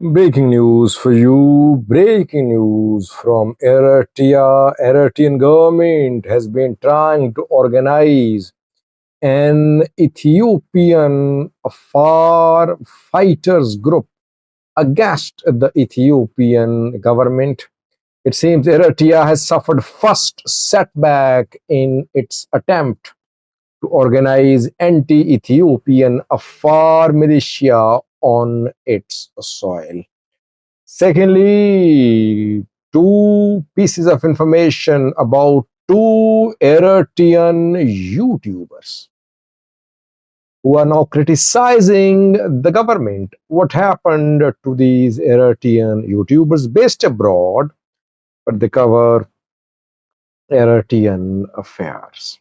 Breaking news for you. Breaking news from Eritrea. Eritrean government has been trying to organize an Ethiopian Afar fighters group against the Ethiopian government. It seems Eritrea has suffered first setback in its attempt to organize anti-Ethiopian Afar militia on its soil. Secondly, two pieces of information about two Eritrean YouTubers who are now criticizing the government. What happened to these Eritrean YouTubers based abroad, but they cover Eritrean affairs.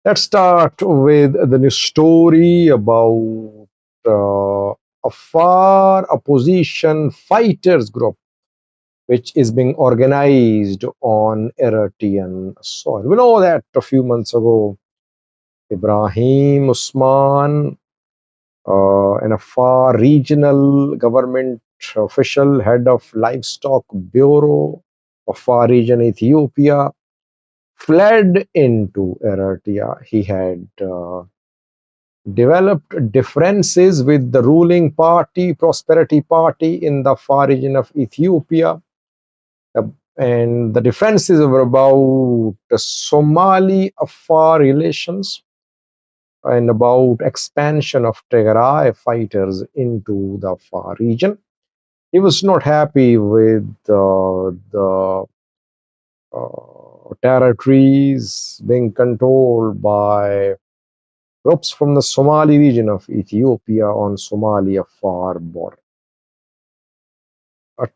Let's start with the new story about a far opposition fighters group which is being organized on Eritrean soil. We know that a few months ago, Ibrahim Usman, an Afar regional government official, head of livestock bureau of Afar region Ethiopia, fled into Eritrea. He had developed differences with the ruling party, Prosperity Party in the Afar region of Ethiopia. And the differences were about the Somali-Afar relations and about expansion of Tigray fighters into the Afar region. He was not happy with the territories being controlled by groups from the Somali region of Ethiopia on Somali-Afar border.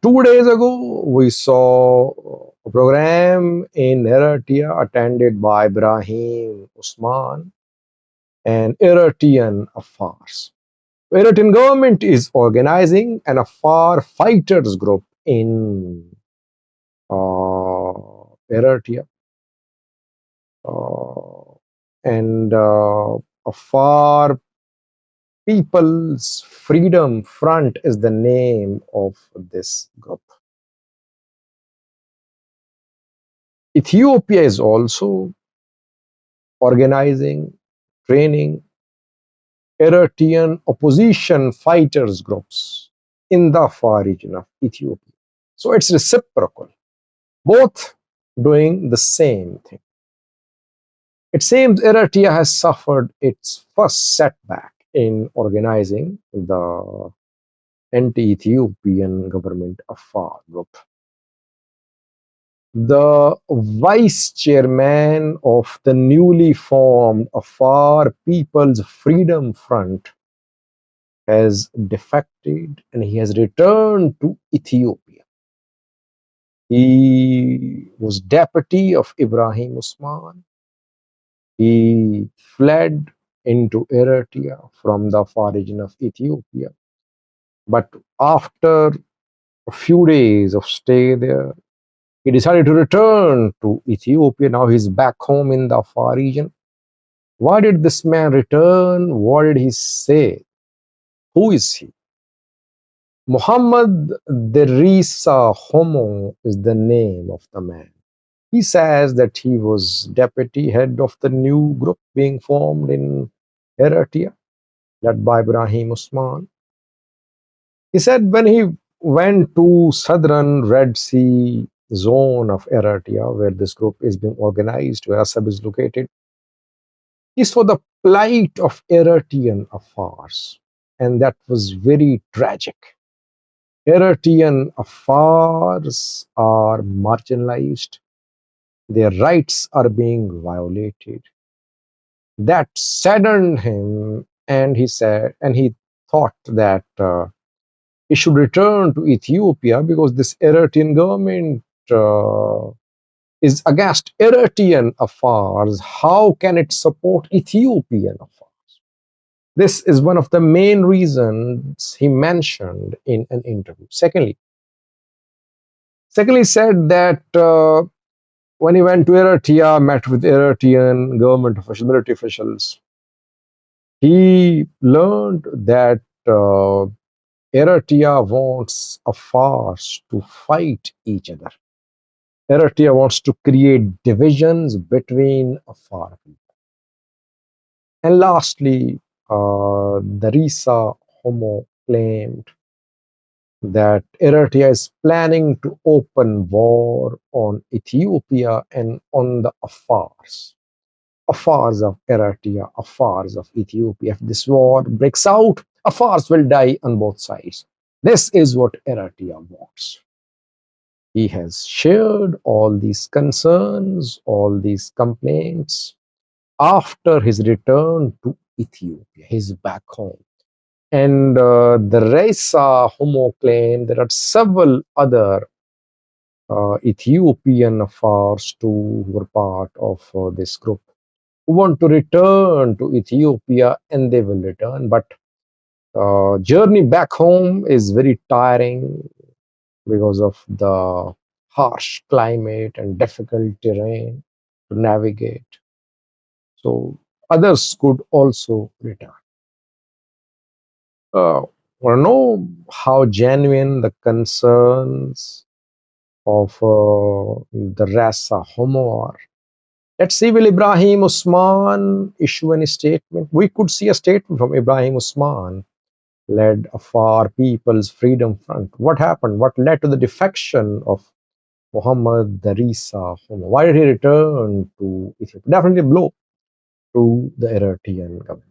2 days ago, we saw a program in Eritrea attended by Ibrahim Usman and Eritrean Afars. Eritrean government is organizing an Afar fighters group in Eritrea. And Afar People's Freedom Front is the name of this group. Ethiopia is also organizing, training Eritrean opposition fighters groups in the Afar region of Ethiopia. So it's reciprocal, both doing the same thing. It seems Eritrea has suffered its first setback in organizing the anti-Ethiopian government Afar group. The vice chairman of the newly formed Afar People's Freedom Front has defected and he has returned to Ethiopia. He was deputy of Ibrahim Usman. He fled into Eritrea from the Afar region of Ethiopia. But after a few days of stay there, he decided to return to Ethiopia. Now he's back home in the Afar region. Why did this man return? What did he say? Who is he? Muhammad Derisa Homo is the name of the man. He says that he was deputy head of the new group being formed in Eritrea, led by Ibrahim Usman. He said when he went to southern Red Sea zone of Eritrea, where this group is being organized, where Assab is located, he saw the plight of Eritrean Afars, and that was very tragic. Eritrean Afars are marginalized. Their rights are being violated. That saddened him, and he thought that he should return to Ethiopia because this Eritrean government is against Eritrean affairs. How can it support Ethiopian affairs? This is one of the main reasons he mentioned in an interview. Secondly, said that when he went to Eritrea, met with Eritrean government officials, military officials, he learned that Eritrea wants Afars to fight each other. Eritrea wants to create divisions between Afar people. And lastly, the Risa Homo claimed that Eritrea is planning to open war on Ethiopia and on the Afars. Afars of Eritrea, Afars of Ethiopia. If this war breaks out, Afars will die on both sides. This is what Eritrea wants. He has shared all these concerns, all these complaints after his return to Ethiopia, his back home. And the Reisa Homo claim there are several other Ethiopian Afars too who were part of this group who want to return to Ethiopia, and they will return. But journey back home is very tiring because of the harsh climate and difficult terrain to navigate. So others could also return. Want to know how genuine the concerns of the Rasa Homo are? Let's see, will Ibrahim Usman issue any statement? We could see a statement from Ibrahim Usman, led Afar People's Freedom Front. What happened? What led to the defection of Muhammad Darisa Homo? Why did he return to Ethiopia? Definitely a blow to the Eritrean government.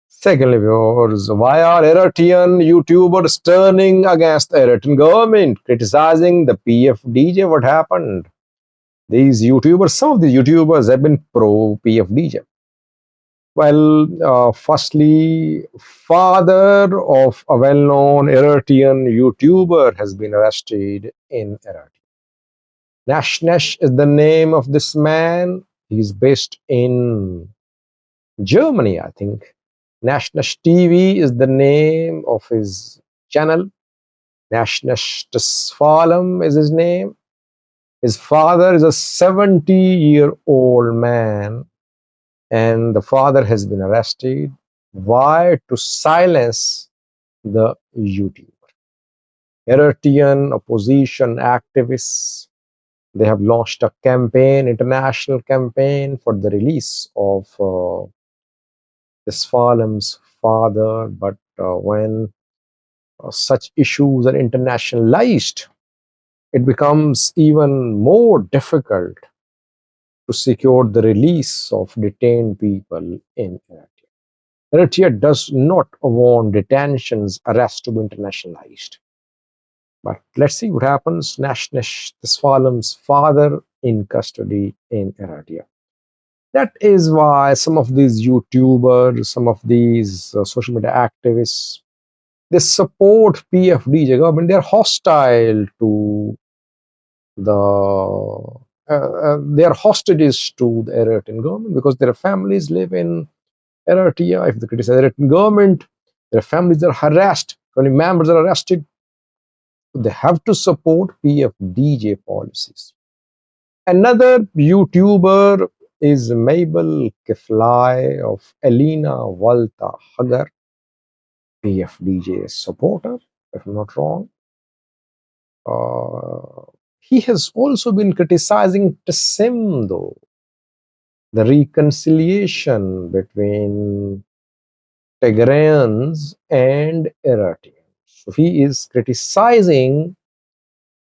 Secondly, viewers, why are Eritrean YouTubers turning against the Eritrean government, criticizing the PFDJ? What happened? These YouTubers, some of these YouTubers have been pro PFDJ. Well, firstly, father of a well-known Eritrean YouTuber has been arrested in Eritrea. Nash is the name of this man. He's based in Germany, I think. Nash TV is the name of his channel. Nash Tesfalem is his name. His father is a 70-year-old man, and the father has been arrested. Why? To silence the YouTuber. Eritrean opposition activists, they have launched a campaign, international campaign for the release of Tesfalem's father. But when such issues are internationalized, it becomes even more difficult to secure the release of detained people in Eritrea. Eritrea does not want detentions, arrests to be internationalized. But let's see what happens. Nashnesh Tesfalem's father in custody in Eritrea. That is why some of these YouTubers, some of these social media activists, they support PFDJ government. They are hostile to they are hostages to the Eritrean government because their families live in Eritrea. If they criticize the Eritrean government, their families are harassed. Family members are arrested. They have to support PFDJ policies. Another YouTuber is Mabel Kiflai of Elena Walta Hagar, PFDJ supporter, if I'm not wrong. He has also been criticizing Tassim, though, the reconciliation between Tigrayans and Eritreans. So he is criticizing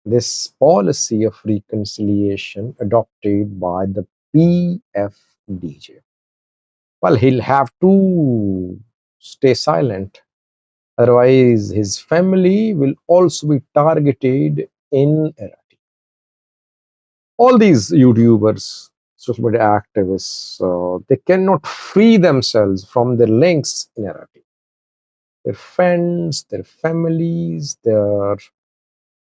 this policy of reconciliation adopted by the PFDJ. Well, he'll have to stay silent. Otherwise, his family will also be targeted in Eritrea. All these YouTubers, social media activists, they cannot free themselves from their links in Eritrea. Their friends, their families, their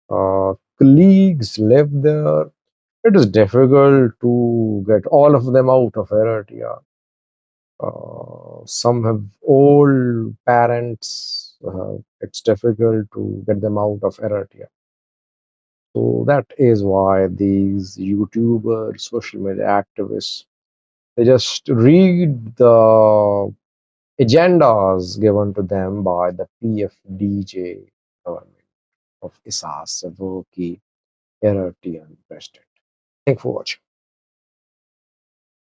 colleagues live there. It is difficult to get all of them out of Eritrea. Some have old parents. It's difficult to get them out of Eritrea. So that is why these YouTubers, social media activists, they just read the agendas given to them by the PFDJ government of Isas Savuki, Eritrean president. Thank you for watching.